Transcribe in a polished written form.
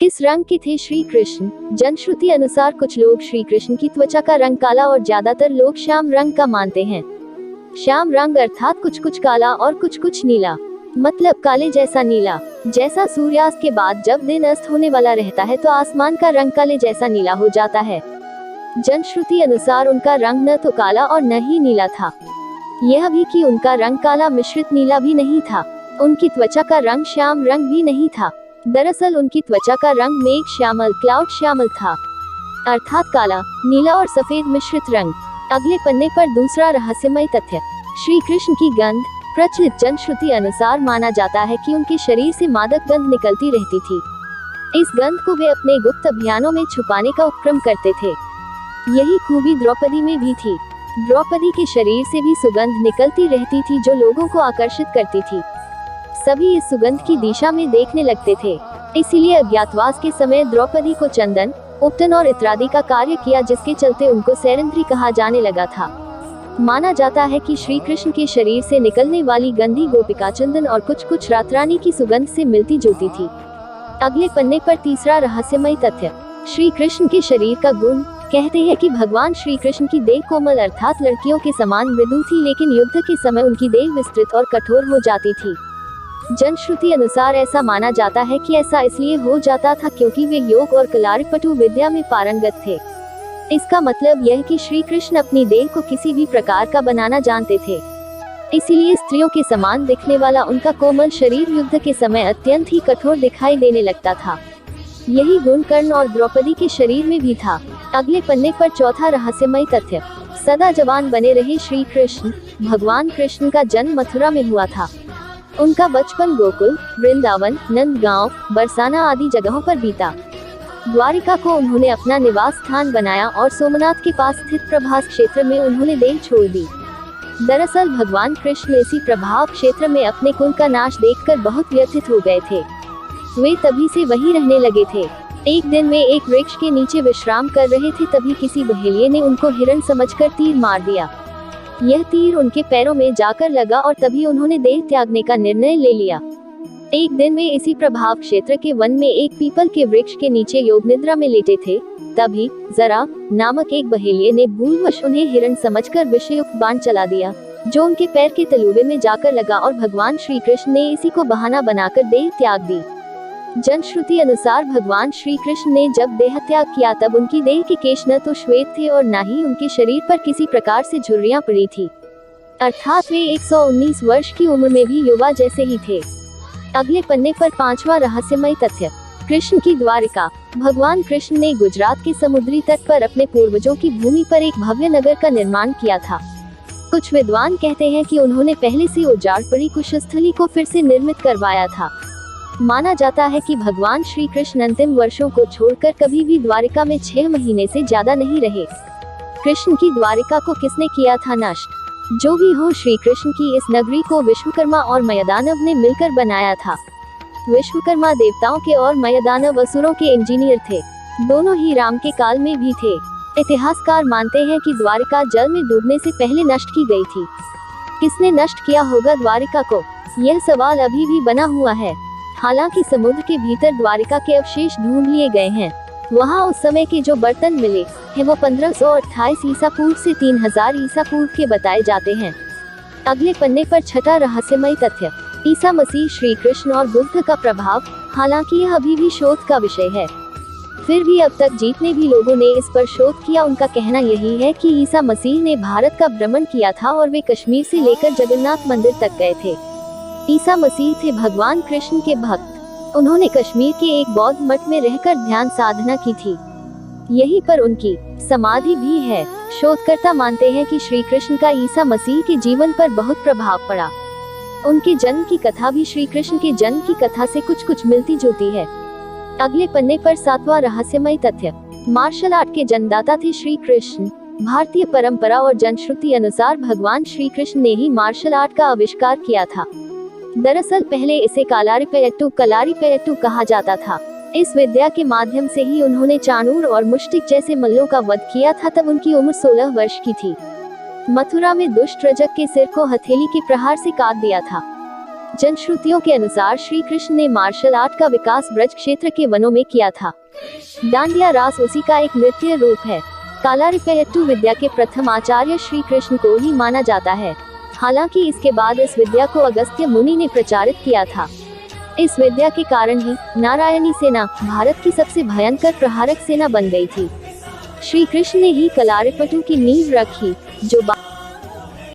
किस रंग के थे श्री कृष्ण? जनश्रुति अनुसार कुछ लोग श्री कृष्ण की त्वचा का रंग काला और ज्यादातर लोग श्याम रंग का मानते हैं। श्याम रंग अर्थात कुछ कुछ काला और कुछ कुछ नीला, मतलब काले जैसा नीला। जैसा सूर्यास्त के बाद जब दिन अस्त होने वाला रहता है तो आसमान का रंग काले जैसा नीला हो जाता है। जनश्रुति अनुसार उनका रंग न तो काला और न ही नीला था, यह भी कि उनका रंग काला मिश्रित नीला भी नहीं था। उनकी त्वचा का रंग श्याम रंग भी नहीं था। दरअसल उनकी त्वचा का रंग मेघ श्यामल क्लाउड श्यामल था, अर्थात काला, नीला और सफेद मिश्रित रंग। अगले पन्ने पर दूसरा रहस्यमय तथ्य, श्री कृष्ण की गंध। प्रचलित जनश्रुति अनुसार माना जाता है कि उनके शरीर से मादक गंध निकलती रहती थी। इस गंध को वे अपने गुप्त अभियानों में छुपाने का उपक्रम करते थे। यही खूबी द्रौपदी में भी थी। द्रौपदी के शरीर से भी सुगंध निकलती रहती थी जो लोगों को आकर्षित करती थी। सभी इस सुगंध की दिशा में देखने लगते थे। इसीलिए अज्ञातवास के समय द्रौपदी को चंदन, उपटन और इत्यादि का कार्य किया, जिसके चलते उनको सैरंध्री कहा जाने लगा था। माना जाता है कि श्री कृष्ण के शरीर से निकलने वाली गंधी गोपिका चंदन और कुछ कुछ रातरानी की सुगंध से मिलती जुलती थी। अगले पन्ने पर तीसरा रहस्यमय तथ्य, श्री कृष्ण के शरीर का गुण। कहते हैं कि भगवान श्री कृष्ण की देह कोमल अर्थात लड़कियों के समान मृदु थी, लेकिन युद्ध के समय उनकी देह विस्तृत और कठोर हो जाती थी। जनश्रुति अनुसार ऐसा माना जाता है कि ऐसा इसलिए हो जाता था क्योंकि वे योग और कलारिपटु विद्या में पारंगत थे। इसका मतलब यह कि श्री कृष्ण अपनी देह को किसी भी प्रकार का बनाना जानते थे। इसीलिए स्त्रियों के समान दिखने वाला उनका कोमल शरीर युद्ध के समय अत्यंत ही कठोर दिखाई देने लगता था। यही गुण कर्ण और द्रौपदी के शरीर में भी था। अगले पन्ने पर चौथा रहस्यमय तथ्य, सदा जवान बने रहे श्री कृष्ण। भगवान कृष्ण का जन्म मथुरा में हुआ था। उनका बचपन गोकुल, वृंदावन, नंदगांव, बरसाना आदि जगहों पर बीता। द्वारिका को उन्होंने अपना निवास स्थान बनाया और सोमनाथ के पास स्थित प्रभास क्षेत्र में उन्होंने देह छोड़ दी। दरअसल भगवान कृष्ण इसी प्रभाव क्षेत्र में अपने कुल का नाश देखकर बहुत व्यथित हो गए थे। वे तभी से वहीं रहने लगे थे। एक दिन वे एक वृक्ष के नीचे विश्राम कर रहे थे, तभी किसी बहेलिये ने उनको हिरण समझकर तीर मार दिया। यह तीर उनके पैरों में जाकर लगा और तभी उन्होंने देह त्यागने का निर्णय ले लिया। एक दिन वे इसी प्रभाव क्षेत्र के वन में एक पीपल के वृक्ष के नीचे योग निद्रा में लेटे थे। तभी जरा नामक एक बहेलिये ने भूलवश उन्हें हिरण समझकर विषयुक्त बाण चला दिया, जो उनके पैर के तलुबे में जाकर लगा और भगवान श्री कृष्ण ने इसी को बहाना बनाकर देह त्याग दी। जनश्रुति अनुसार भगवान श्री कृष्ण ने जब देह त्याग किया तब उनकी देह के केश न तो श्वेत थे और न ही उनके शरीर पर किसी प्रकार से झुर्रियां पड़ी थी, अर्थात वे 119 वर्ष की उम्र में भी युवा जैसे ही थे। अगले पन्ने पर पांचवा रहस्यमय तथ्य, कृष्ण की द्वारिका। भगवान कृष्ण ने गुजरात के समुद्री तट पर अपने पूर्वजों की भूमि पर एक भव्य नगर का निर्माण किया था। कुछ विद्वान कहते हैं कि उन्होंने पहले से उजाड़ पड़ी कुशस्थली को फिर से निर्मित करवाया था। माना जाता है कि भगवान श्री कृष्ण अंतिम वर्षों को छोड़कर कभी भी द्वारिका में 6 महीने से ज्यादा नहीं रहे। कृष्ण की द्वारिका को किसने किया था नष्ट? जो भी हो, श्री कृष्ण की इस नगरी को विश्वकर्मा और मयदानव ने मिलकर बनाया था। विश्वकर्मा देवताओं के और मयदानव असुरों के इंजीनियर थे। दोनों ही राम के काल में भी थे। इतिहासकार मानते हैं कि द्वारिका जल में डूबने से पहले नष्ट की गई थी। किसने नष्ट किया होगा द्वारिका को? यह सवाल अभी भी बना हुआ है। हालांकि समुद्र के भीतर द्वारिका के अवशेष ढूंढ लिए गए हैं। वहां उस समय के जो बर्तन मिले हैं वो 1528 ईसा पूर्व से 3000 ईसा पूर्व के बताए जाते हैं। अगले पन्ने पर छठा रहस्यमय तथ्य, ईसा मसीह, श्री कृष्ण और बुद्ध का प्रभाव। हालांकि यह अभी भी शोध का विषय है, फिर भी अब तक जितने भी लोगों ने इस पर शोध किया उनका कहना यही है कि ईसा मसीह ने भारत का भ्रमण किया था और वे कश्मीर से लेकर जगन्नाथ मंदिर तक गए थे। ईसा मसीह थे भगवान कृष्ण के भक्त। उन्होंने कश्मीर के एक बौद्ध मठ में रहकर ध्यान साधना की थी। यहीं पर उनकी समाधि भी है। शोधकर्ता मानते हैं कि श्री कृष्ण का ईसा मसीह के जीवन पर बहुत प्रभाव पड़ा। उनके जन्म की कथा भी श्री कृष्ण के जन्म की कथा से कुछ कुछ मिलती जुलती है। अगले पन्ने पर सातवां रहस्यमय तथ्य, मार्शल आर्ट के जन्मदाता थे श्री कृष्ण। भारतीय परंपरा और जनश्रुति अनुसार भगवान श्री कृष्ण ने ही मार्शल आर्ट का आविष्कार किया था। दरअसल पहले इसे कलारिपयट्टू कहा जाता था। इस विद्या के माध्यम से ही उन्होंने चाणूर और मुष्टिक जैसे मल्लों का वध किया था। तब उनकी उम्र 16 वर्ष की थी। मथुरा में दुष्ट रजक के सिर को हथेली के प्रहार से काट दिया था। जनश्रुतियों के अनुसार श्री कृष्ण ने मार्शल आर्ट का विकास ब्रज क्षेत्र के वनों में किया था। डांडिया रास उसी का एक नृत्य रूप है। कालारिपयट्टू विद्या के प्रथम आचार्य श्री कृष्ण को ही माना जाता है। हालांकि इसके बाद इस विद्या को अगस्त्य मुनि ने प्रचारित किया था। इस विद्या के कारण ही नारायणी सेना भारत की सबसे भयंकर प्रहारक सेना बन गई थी। श्री कृष्ण ने ही कलारिपयट्टू की नींव रखी, जो